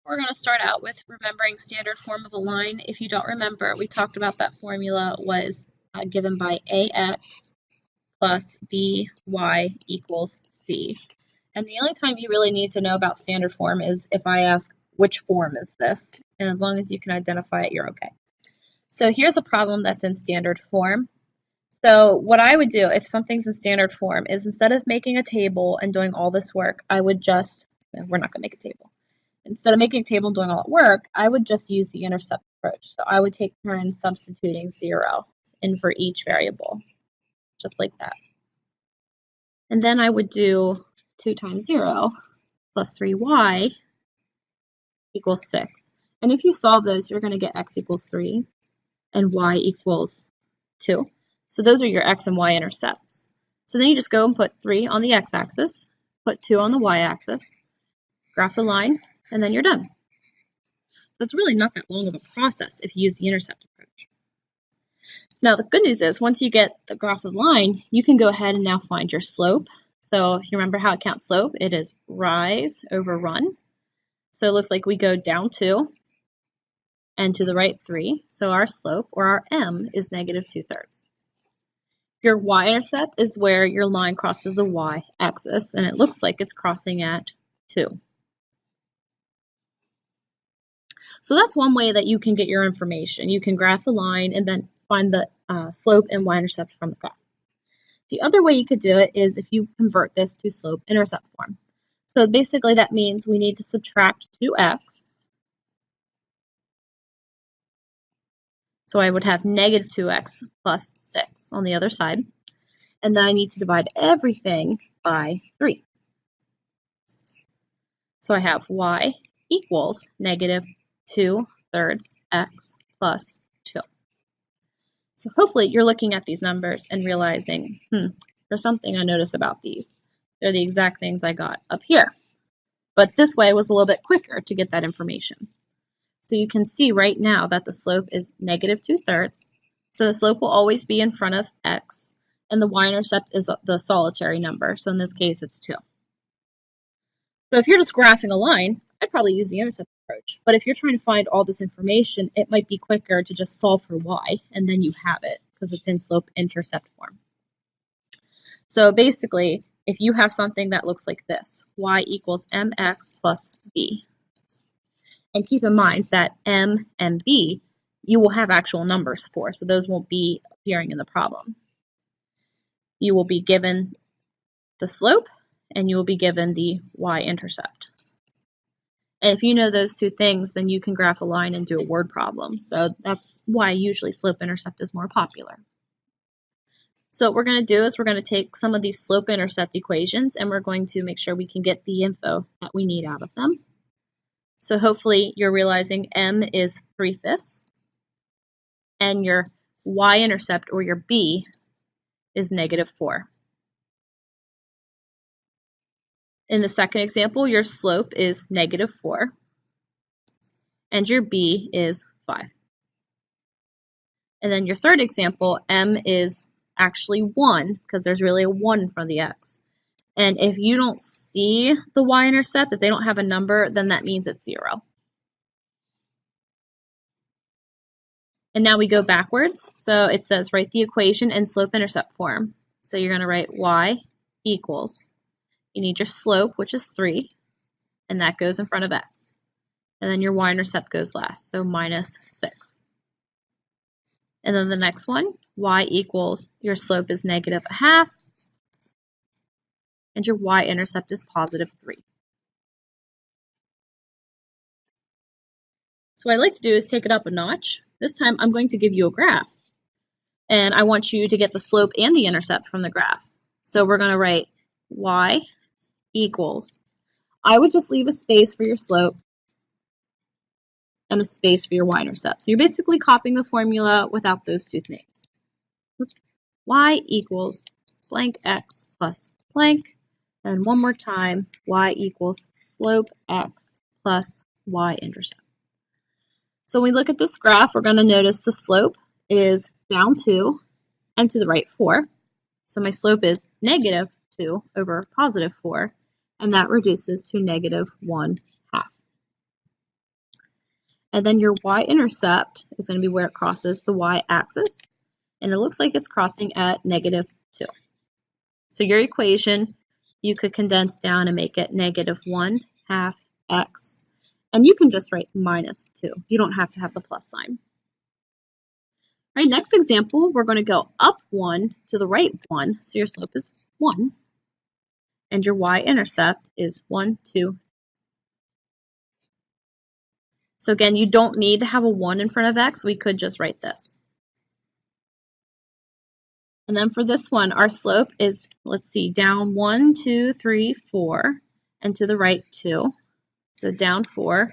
We're going to start out with remembering standard form of a line. If you don't remember, we talked about that formula was given by AX plus BY equals C. And the only time you really need to know about standard form is if I ask, which form is this? And as long as you can identify it, you're okay. So here's a problem that's in standard form. So what I would do if something's in standard form is instead of making a table and doing all this work, I would just, we're not going to make a table. Instead of making a table and doing all that work, I would just use the intercept approach. So I would take turns substituting 0 in for each variable, just like that. And then I would do 2 times 0 plus 3y equals 6. And if you solve those, you're going to get x equals 3 and y equals 2. So those are your x and y intercepts. So then you just go and put 3 on the x-axis, put 2 on the y-axis, graph the line, and then you're done. So it's really not that long of a process if you use the intercept approach. Now the good news is once you get the graph of the line, you can go ahead and now find your slope. So if you remember how it counts slope, it is rise over run. So it looks like we go down 2 and to the right 3. So our slope, or our m, is negative 2/3. Your y-intercept is where your line crosses the y-axis, and it looks like it's crossing at 2. So that's one way that you can get your information. You can graph the line and then find the slope and y-intercept from the graph. The other way you could do it is if you convert this to slope-intercept form. So basically that means we need to subtract 2x. So I would have negative 2x plus 6 on the other side. And then I need to divide everything by 3. So I have y equals negative 2/3 x plus 2. So hopefully you're looking at these numbers and realizing, there's something I noticed about these. They're the exact things I got up here. But this way was a little bit quicker to get that information. So you can see right now that the slope is negative 2/3. So the slope will always be in front of x, and the y-intercept is the solitary number. So in this case, it's 2. So if you're just graphing a line, I'd probably use the intercept approach. But if you're trying to find all this information, it might be quicker to just solve for y, and then you have it because it's in slope-intercept form. So basically, if you have something that looks like this, y equals mx plus b. And keep in mind that m and b, you will have actual numbers for, so those won't be appearing in the problem. You will be given the slope, and you will be given the y-intercept. And if you know those two things, then you can graph a line and do a word problem. So that's why usually slope-intercept is more popular. So what we're going to do is we're going to take some of these slope-intercept equations, and we're going to make sure we can get the info that we need out of them. So hopefully you're realizing m is 3/5, and your y-intercept, or your b, is negative 4. In the second example, your slope is negative 4, and your b is 5. And then your third example, m is actually 1, because there's really a 1 in front of the x. And if you don't see the y-intercept, if they don't have a number, then that means it's 0. And now we go backwards. So it says write the equation in slope-intercept form. So you're going to write y equals, you need your slope, which is 3, and that goes in front of x. And then your y-intercept goes last, so minus 6. And then the next one, y equals, your slope is negative 1/2, and your y-intercept is positive 3. So what I like to do is take it up a notch. This time I'm going to give you a graph, and I want you to get the slope and the intercept from the graph. So we're going to write y equals, I would just leave a space for your slope and a space for your y-intercept. So you're basically copying the formula without those two things. Oops. Y equals blank x plus blank, and one more time, y equals slope x plus y-intercept. So when we look at this graph, we're going to notice the slope is down 2 and to the right 4. So my slope is negative 2 over positive 4, and that reduces to negative 1/2. And then your y-intercept is going to be where it crosses the y-axis. And it looks like it's crossing at -2. So your equation, you could condense down and make it -1/2 x. And you can just write -2. You don't have to have the plus sign. All right, next example, we're going to go up 1 to the right 1. So your slope is 1. And your y-intercept is 1, 2. So again, you don't need to have a 1 in front of x. We could just write this. And then for this one, our slope is, let's see, down 1, 2, 3, 4, and to the right 2. So down 4,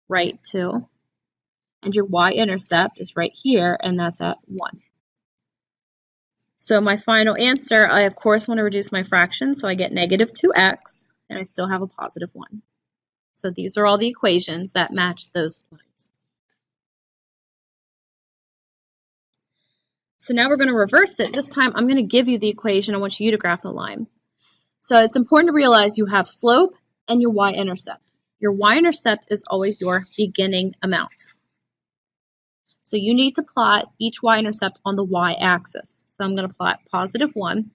right 2. And your y-intercept is right here, and that's at 1. So my final answer, I of course want to reduce my fraction, so I get -2x, and I still have a positive 1. So these are all the equations that match those lines. So now we're going to reverse it. This time I'm going to give you the equation. I want you to graph the line. So it's important to realize you have slope and your y-intercept. Your y-intercept is always your beginning amount. So you need to plot each y-intercept on the y-axis. So I'm going to plot +1.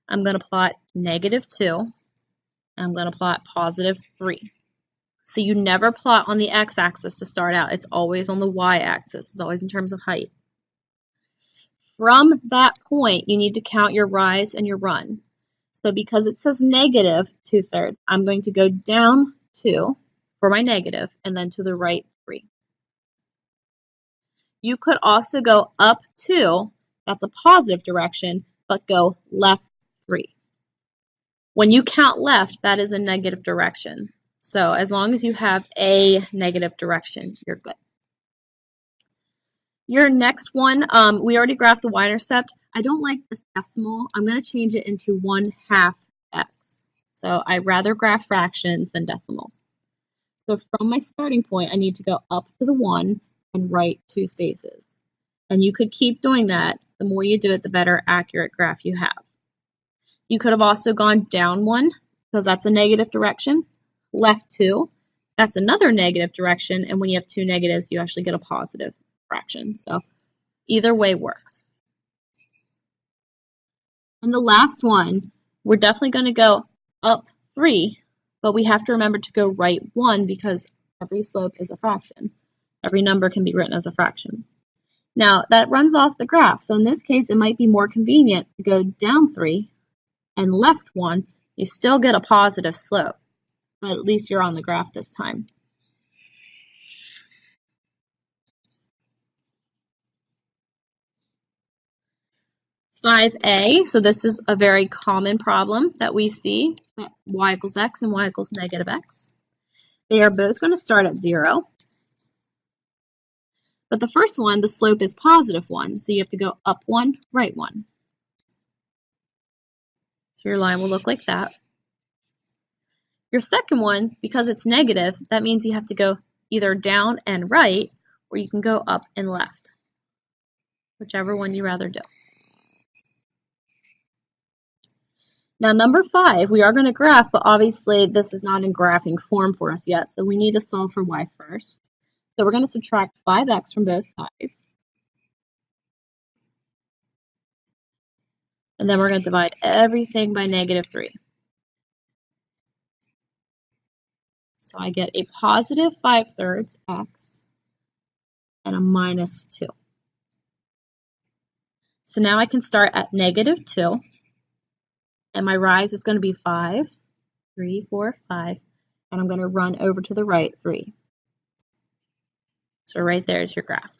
I'm going to plot -2. I'm going to plot +3. So you never plot on the x-axis to start out. It's always on the y-axis. It's always in terms of height. From that point, you need to count your rise and your run. So because it says -2/3, I'm going to go down 2 for my negative and then to the right 3. You could also go up 2, that's a positive direction, but go left 3. When you count left, that is a negative direction. So as long as you have a negative direction, you're good. Your next one, we already graphed the y-intercept. I don't like this decimal. I'm going to change it into 1/2 x. So I rather graph fractions than decimals. So from my starting point, I need to go up to the 1 and right 2 spaces. And you could keep doing that. The more you do it, the better accurate graph you have. You could have also gone down 1, because that's a negative direction. Left 2, that's another negative direction. And when you have two negatives, you actually get a positive fraction. So either way works. And the last one, we're definitely going to go up 3, but we have to remember to go right 1 because every slope is a fraction. Every number can be written as a fraction. Now, that runs off the graph. So in this case, it might be more convenient to go down 3 and left 1. You still get a positive slope, but at least you're on the graph this time. (5a), so this is a very common problem that we see, that y equals x and y equals -x. They are both going to start at 0. But the first one, the slope is +1, so you have to go up 1, right 1. So your line will look like that. Your second one, because it's negative, that means you have to go either down and right, or you can go up and left, whichever one you rather do. Now, number 5, we are going to graph, but obviously this is not in graphing form for us yet, so we need to solve for y first. So we're going to subtract 5x from both sides. And then we're going to divide everything by -3. So I get a +5/3 x and a -2. So now I can start at -2. And my rise is going to be 5, 3, 4, 5. And I'm going to run over to the right 3. So right there is your graph.